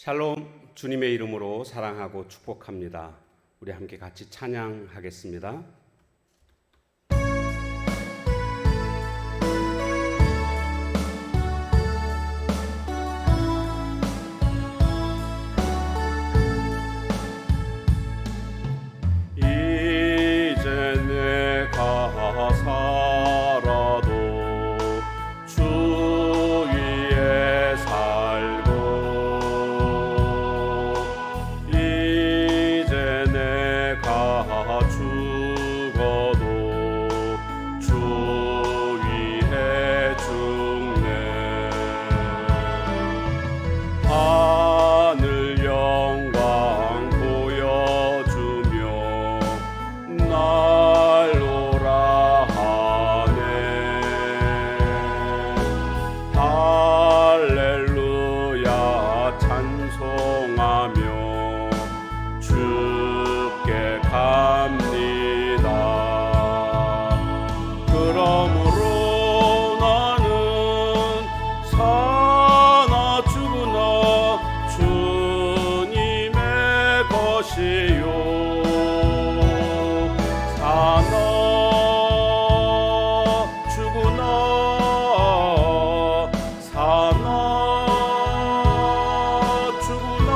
샬롬, 주님의 이름으로 사랑하고 축복합니다. 우리 함께 같이 찬양하겠습니다. 이제 내가 살아도 주 위에 살고, 이제 내가 죽어도 주 위에 죽네. 하늘 영광 보여주며 날 오라 하네. 할렐루야 찬송하며 주께 갑니다. 그러므로 나는 사나 죽으나 주님의 것이요, 사나 죽으나 사나 죽으나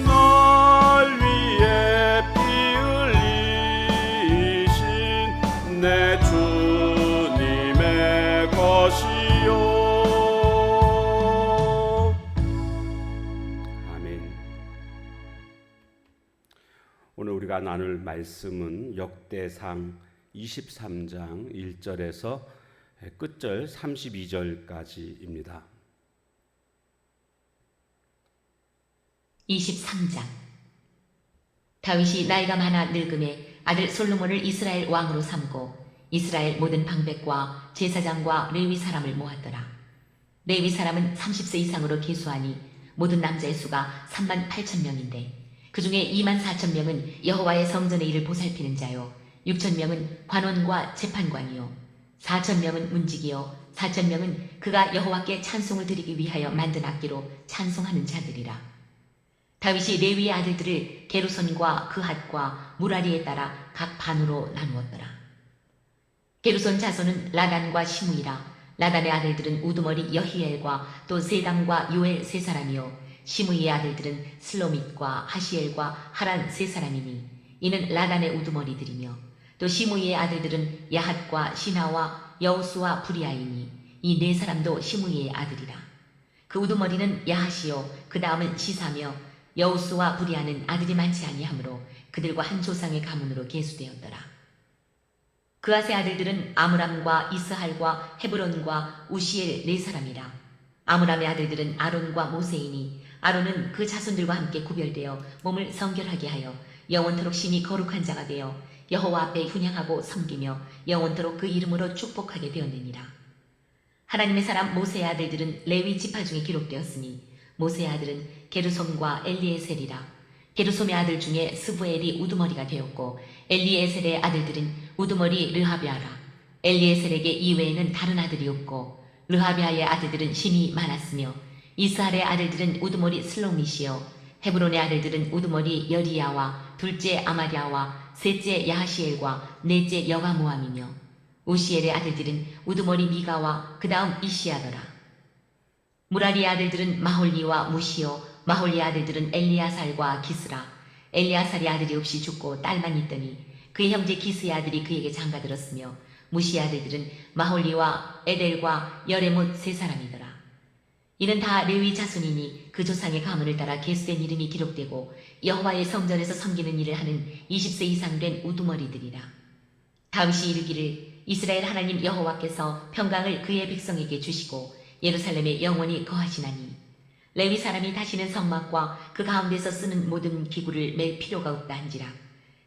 날 위해 피 흘리신 내 주님의 것이요. 아멘. 오늘 우리가 나눌 말씀은 역대상 23장 1절에서 끝절 32절까지입니다. 23장. 다윗이 나이가 많아 늙음에 아들 솔로몬을 이스라엘 왕으로 삼고 이스라엘 모든 방백과 제사장과 레위 사람을 모았더라. 레위 사람은 30세 이상으로 계수하니 모든 남자의 수가 38,000명인데 그 중에 24,000명은 여호와의 성전의 일을 보살피는 자요, 6,000명은 관원과 재판관이요, 4,000명은 문지기요, 4,000명은 그가 여호와께 찬송을 드리기 위하여 만든 악기로 찬송하는 자들이라. 다윗이 레위의 아들들을 게르손과 그핫과 무라리에 따라 각 반으로 나누었더라. 게르손 자손은 라단과 시므이라. 라단의 아들들은 우두머리 여히엘과 또 세담과 요엘 세 사람이요, 시므이의 아들들은 슬로밋과 하시엘과 하란 세 사람이니 이는 라단의 우두머리들이며, 또 시므이의 아들들은 야핫과 시나와 여우수와 부리아이니 이 네 사람도 시므이의 아들이라. 그 우두머리는 야핫이요, 그 다음은 시사며 여우수와 부리아는 아들이 많지 아니하므로 그들과 한 조상의 가문으로 계수되었더라. 그앗의 아들들은 아므람과 이스할과 헤브론과 우시엘 네 사람이라. 아므람의 아들들은 아론과 모세이니 아론은 그 자손들과 함께 구별되어 몸을 성결하게 하여 영원토록 신이 거룩한 자가 되어 여호와 앞에 훈향하고 섬기며 영원토록 그 이름으로 축복하게 되었느니라. 하나님의 사람 모세의 아들들은 레위 지파 중에 기록되었으니 모세의 아들은 게르솜과 엘리에셀이라. 게르솜의 아들 중에 스부엘이 우두머리가 되었고 엘리에셀의 아들들은 우두머리 르하비아라. 엘리에셀에게 이외에는 다른 아들이 없고 르하비아의 아들들은 심이 많았으며 이스할의 아들들은 우두머리 슬로밋이요, 헤브론의 아들들은 우두머리 여리야와 둘째 아마랴와 셋째 야하시엘과 넷째 여가모함이며 우시엘의 아들들은 우두머리 미가와 그 다음 이시야더라. 무라리의 아들들은 마홀리와 무시요, 마홀리의 아들들은 엘리아살과 기스라. 엘리아살이 아들이 없이 죽고 딸만 있더니 그의 형제 기스의 아들이 그에게 장가들었으며 무시의 아들들은 마홀리와 에델과 여레못 세 사람이더라. 이는 다 레위 자손이니 그 조상의 가문을 따라 계수된 이름이 기록되고 여호와의 성전에서 섬기는 일을 하는 20세 이상 된 우두머리들이라. 다윗이 이르기를 이스라엘 하나님 여호와께서 평강을 그의 백성에게 주시고 예루살렘에 영원히 거하시나니 레위 사람이 다시는 성막과 그 가운데서 쓰는 모든 기구를 맬 필요가 없다 한지라.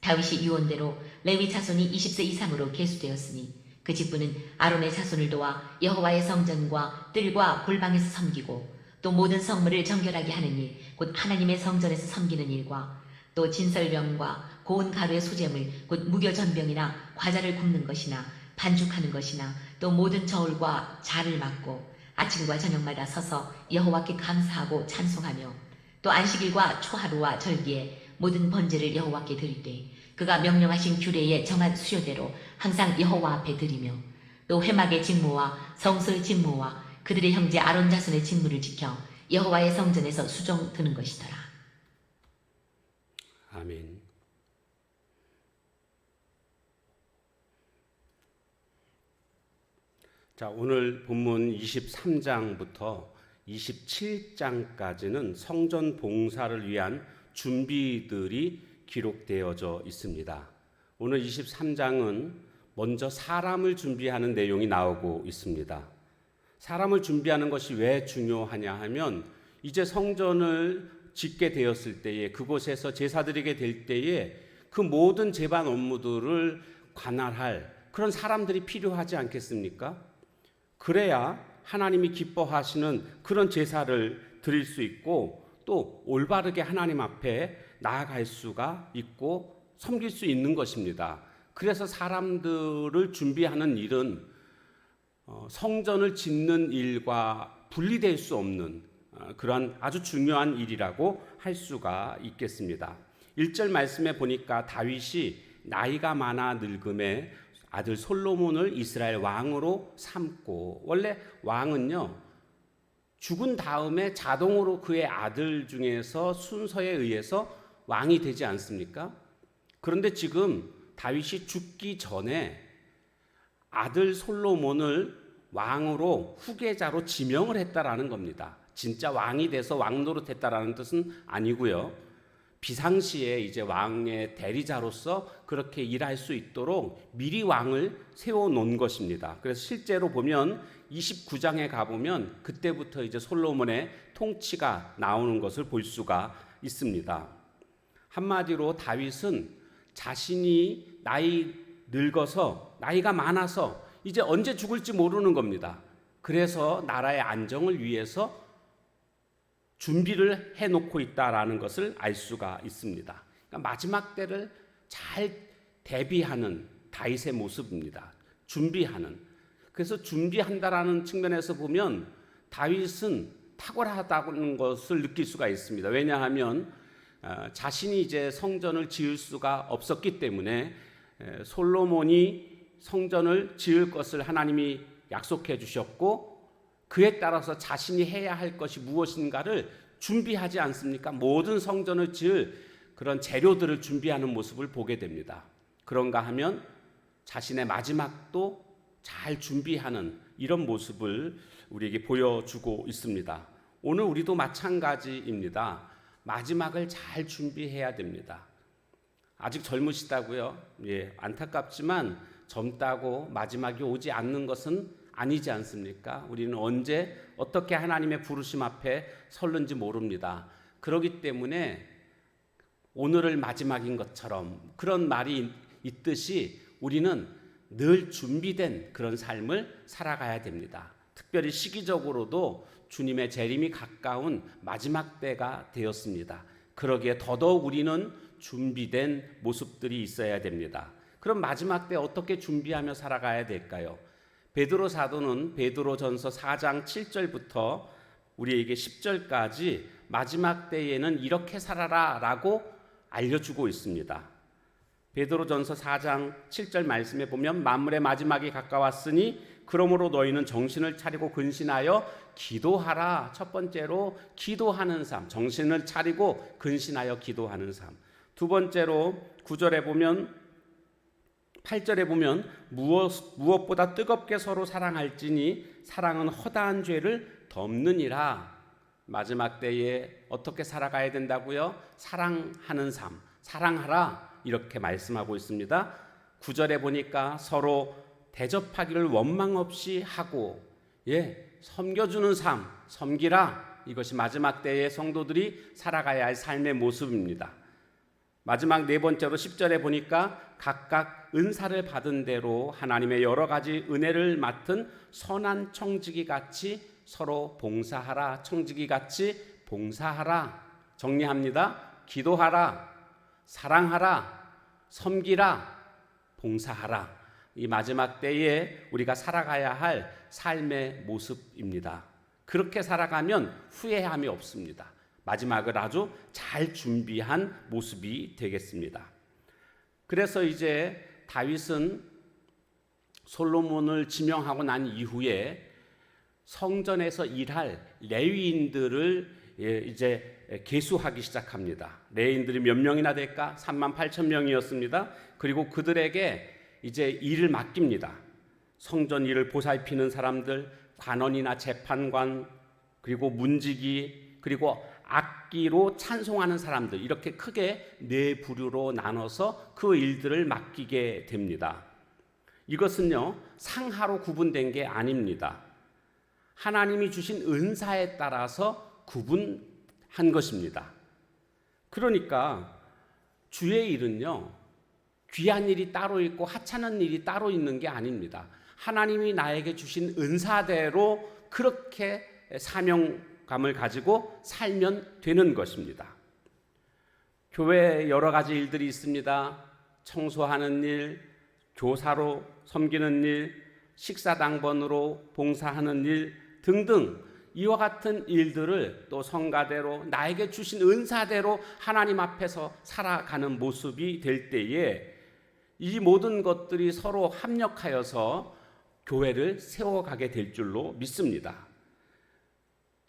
다윗이 유언대로 레위 자손이 20세 이상으로 계수되었으니 그 직분은 아론의 자손을 도와 여호와의 성전과 뜰과 골방에서 섬기고 또 모든 성물을 정결하게 하는 일, 곧 하나님의 성전에서 섬기는 일과 또 진설병과 고운 가루의 소재물, 곧 무교전병이나 과자를 굽는 것이나 반죽하는 것이나 또 모든 저울과 자를 막고 아침과 저녁마다 서서 여호와께 감사하고 찬송하며 또 안식일과 초하루와 절기에 모든 번제를 여호와께 드리되 그가 명령하신 규례의 정한 수요대로 항상 여호와 앞에 드리며 또 회막의 직무와 성소의 직무와 그들의 형제 아론 자손의 직무를 지켜 여호와의 성전에서 수종 드는 것이더라. 아멘. 자, 오늘 본문 23장부터 27장까지는 성전 봉사를 위한 준비들이 기록되어져 있습니다. 오늘 23장은 먼저 사람을 준비하는 내용이 나오고 있습니다. 사람을 준비하는 것이 왜 중요하냐 하면 이제 성전을 짓게 되었을 때에 그곳에서 제사드리게 될 때에 그 모든 제반 업무들을 관할할 그런 사람들이 필요하지 않겠습니까? 그래야 하나님이 기뻐하시는 그런 제사를 드릴 수 있고 또 올바르게 하나님 앞에 나아갈 수가 있고 섬길 수 있는 것입니다. 그래서 사람들을 준비하는 일은 성전을 짓는 일과 분리될 수 없는 그런 아주 중요한 일이라고 할 수가 있겠습니다. 1절 말씀에 보니까 다윗이 나이가 많아 늙음에 아들 솔로몬을 이스라엘 왕으로 삼고, 원래 왕은요 죽은 다음에 자동으로 그의 아들 중에서 순서에 의해서 왕이 되지 않습니까? 그런데 지금 다윗이 죽기 전에 아들 솔로몬을 왕으로 후계자로 지명을 했다라는 겁니다. 진짜 왕이 돼서 왕 노릇했다라는 뜻은 아니고요. 비상시에 이제 왕의 대리자로서 그렇게 일할 수 있도록 미리 왕을 세워놓은 것입니다. 그래서 실제로 보면 29장에 가보면 그때부터 이제 솔로몬의 통치가 나오는 것을 볼 수가 있습니다. 한마디로 다윗은 자신이 늙어서 나이가 많아서 이제 언제 죽을지 모르는 겁니다. 그래서 나라의 안정을 위해서 준비를 해놓고 있다라는 것을 알 수가 있습니다. 그러니까 마지막 때를 잘 대비하는 다윗의 모습입니다. 준비하는. 그래서 준비한다라는 측면에서 보면 다윗은 탁월하다는 것을 느낄 수가 있습니다. 왜냐하면 자신이 이제 성전을 지을 수가 없었기 때문에 솔로몬이 성전을 지을 것을 하나님이 약속해 주셨고 그에 따라서 자신이 해야 할 것이 무엇인가를 준비하지 않습니까? 모든 성전을 지을 그런 재료들을 준비하는 모습을 보게 됩니다. 그런가 하면 자신의 마지막도 잘 준비하는 이런 모습을 우리에게 보여주고 있습니다. 오늘 우리도 마찬가지입니다. 마지막을 잘 준비해야 됩니다. 아직 젊으시다고요? 예, 안타깝지만 젊다고 마지막이 오지 않는 것은 아니지 않습니까? 우리는 언제 어떻게 하나님의 부르심 앞에 설는지 모릅니다. 그렇기 때문에 오늘을 마지막인 것처럼 그런 말이 있듯이 우리는 늘 준비된 그런 삶을 살아가야 됩니다. 특별히 시기적으로도 주님의 재림이 가까운 마지막 때가 되었습니다. 그러기에 더더욱 우리는 준비된 모습들이 있어야 됩니다. 그럼 마지막 때 어떻게 준비하며 살아가야 될까요? 베드로 사도는 베드로전서 4장 7절부터 우리에게 10절까지 마지막 때에는 이렇게 살아라라고 알려주고 있습니다. 베드로전서 4장 7절 말씀에 보면 만물의 마지막이 가까웠으니 그러므로 너희는 정신을 차리고 근신하여 기도하라. 첫 번째로 기도하는 삶, 정신을 차리고 근신하여 기도하는 삶. 두 번째로 9절에 보면 8절에 보면 무엇보다 뜨겁게 서로 사랑할지니 사랑은 허다한 죄를 덮느니라. 마지막 때에 어떻게 살아가야 된다고요? 사랑하는 삶, 사랑하라 이렇게 말씀하고 있습니다. 9절에 보니까 서로 대접하기를 원망 없이 하고 섬겨주는 삶, 섬기라. 이것이 마지막 때의 성도들이 살아가야 할 삶의 모습입니다. 마지막 네 번째로 10절에 보니까 각각 은사를 받은 대로 하나님의 여러 가지 은혜를 맡은 선한 청지기 같이 서로 봉사하라. 청지기 같이 봉사하라. 정리합니다. 기도하라, 사랑하라, 섬기라, 봉사하라. 이 마지막 때에 우리가 살아가야 할 삶의 모습입니다. 그렇게 살아가면 후회함이 없습니다. 마지막을 아주 잘 준비한 모습이 되겠습니다. 그래서 이제 다윗은 솔로몬을 지명하고 난 이후에 성전에서 일할 레위인들을 이제 계수하기 시작합니다. 레위인들이 몇 명이나 될까? 38,000명이었습니다. 그리고 그들에게 이제 일을 맡깁니다. 성전 일을 보살피는 사람들, 관원이나 재판관, 그리고 문지기, 그리고 악기로 찬송하는 사람들, 이렇게 크게 네 부류로 나눠서 그 일들을 맡기게 됩니다. 이것은요, 상하로 구분된 게 아닙니다. 하나님이 주신 은사에 따라서 구분한 것입니다. 그러니까 주의 일은요, 귀한 일이 따로 있고 하찮은 일이 따로 있는 게 아닙니다. 하나님이 나에게 주신 은사대로 그렇게 사명감을 가지고 살면 되는 것입니다. 교회에 여러 가지 일들이 있습니다. 청소하는 일, 교사로 섬기는 일, 식사당번으로 봉사하는 일 등등, 이와 같은 일들을 또 성가대로 나에게 주신 은사대로 하나님 앞에서 살아가는 모습이 될 때에 이 모든 것들이 서로 합력하여서 교회를 세워가게 될 줄로 믿습니다.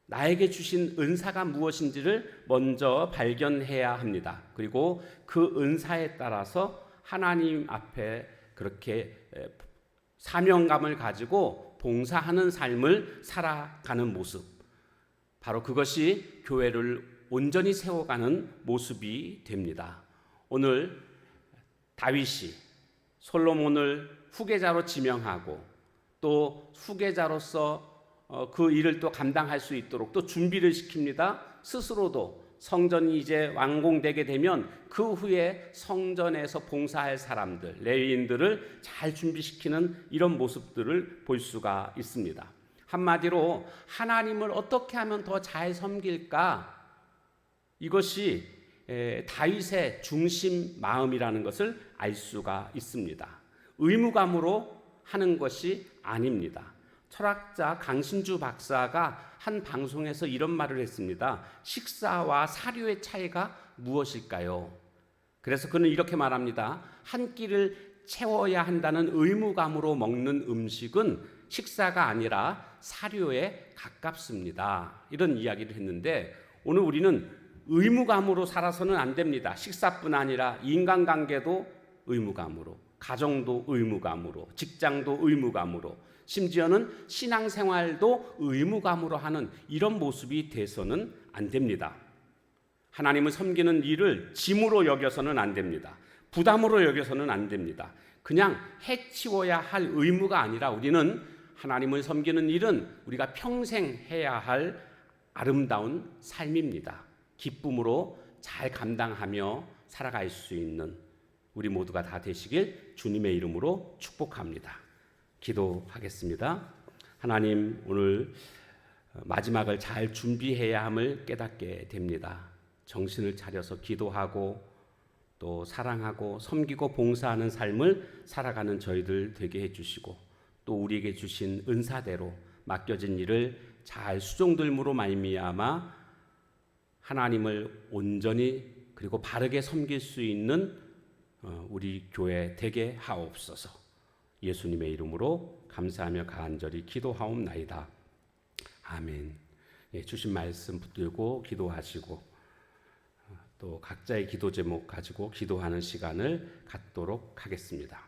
나에게 주신 은사가 무엇인지를 먼저 발견해야 합니다. 그리고 그 은사에 따라서 하나님 앞에 그렇게 사명감을 가지고 봉사하는 삶을 살아가는 모습, 바로 그것이 교회를 온전히 세워가는 모습이 됩니다. 오늘 다윗이 솔로몬을 후계자로 지명하고 또 후계자로서 그 일을 또 감당할 수 있도록 또 준비를 시킵니다. 스스로도 성전이 이제 완공되게 되면 그 후에 성전에서 봉사할 사람들, 레위인들을 잘 준비시키는 이런 모습들을 볼 수가 있습니다. 한마디로 하나님을 어떻게 하면 더 잘 섬길까? 이것이 다윗의 중심 마음이라는 것을 알 수가 있습니다. 의무감으로 하는 것이 아닙니다. 철학자 강신주 박사가 한 방송에서 이런 말을 했습니다. 식사와 사료의 차이가 무엇일까요? 그래서 그는 이렇게 말합니다. 한 끼를 채워야 한다는 의무감으로 먹는 음식은 식사가 아니라 사료에 가깝습니다. 이런 이야기를 했는데, 오늘 우리는 의무감으로 살아서는 안 됩니다. 식사뿐 아니라 인간관계도 의무감으로, 가정도 의무감으로, 직장도 의무감으로, 심지어는 신앙생활도 의무감으로 하는 이런 모습이 돼서는 안 됩니다. 하나님을 섬기는 일을 짐으로 여겨서는 안 됩니다. 부담으로 여겨서는 안 됩니다. 그냥 해치워야 할 의무가 아니라 우리는 하나님을 섬기는 일은 우리가 평생 해야 할 아름다운 삶입니다. 기쁨으로 잘 감당하며 살아갈 수 있는 우리 모두가 다 되시길 주님의 이름으로 축복합니다. 기도하겠습니다. 하나님, 오늘 마지막을 잘 준비해야 함을 깨닫게 됩니다. 정신을 차려서 기도하고 또 사랑하고 섬기고 봉사하는 삶을 살아가는 저희들 되게 해주시고, 또 우리에게 주신 은사대로 맡겨진 일을 잘 수종들므로 말미암아 하나님을 온전히 그리고 바르게 섬길 수 있는 우리 교회 되게 하옵소서. 예수님의 이름으로 감사하며 간절히 기도하옵나이다. 아멘. 주신 말씀 붙들고 기도하시고 또 각자의 기도 제목 가지고 기도하는 시간을 갖도록 하겠습니다.